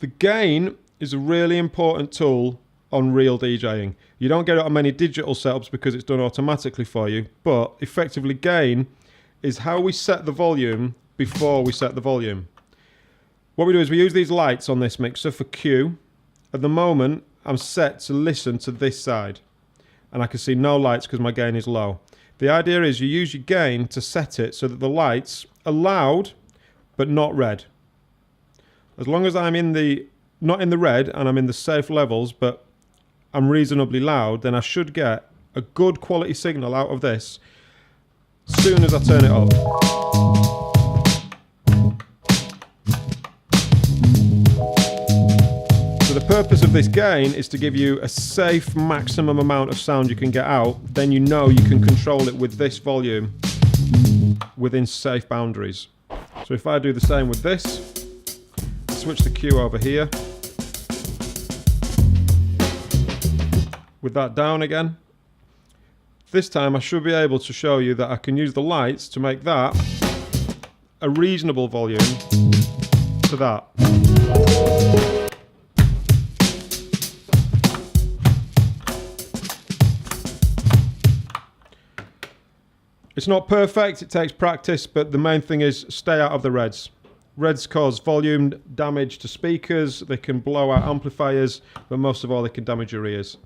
The gain is a really important tool on real DJing. You don't get it on many digital setups because it's done automatically for you, but effectively gain is how we set the volume before we set the volume. What we do is we use these lights on this mixer for cue. At the moment, I'm set to listen to this side, and I can see no lights because my gain is low. The idea is you use your gain to set it so that the lights are loud, but not red. As long as I'm not in the red and I'm in the safe levels, but I'm reasonably loud, then I should get a good quality signal out of this as soon as I turn it up. So the purpose of this gain is to give you a safe maximum amount of sound you can get out. Then you know you can control it with this volume within safe boundaries. So if I do the same with this, switch the cue over here. With that down again. This time I should be able to show you that I can use the lights to make that a reasonable volume to that. It's not perfect, it takes practice, but the main thing is stay out of the reds. Reds cause volume damage to speakers, they can blow out amplifiers, but most of all they can damage your ears.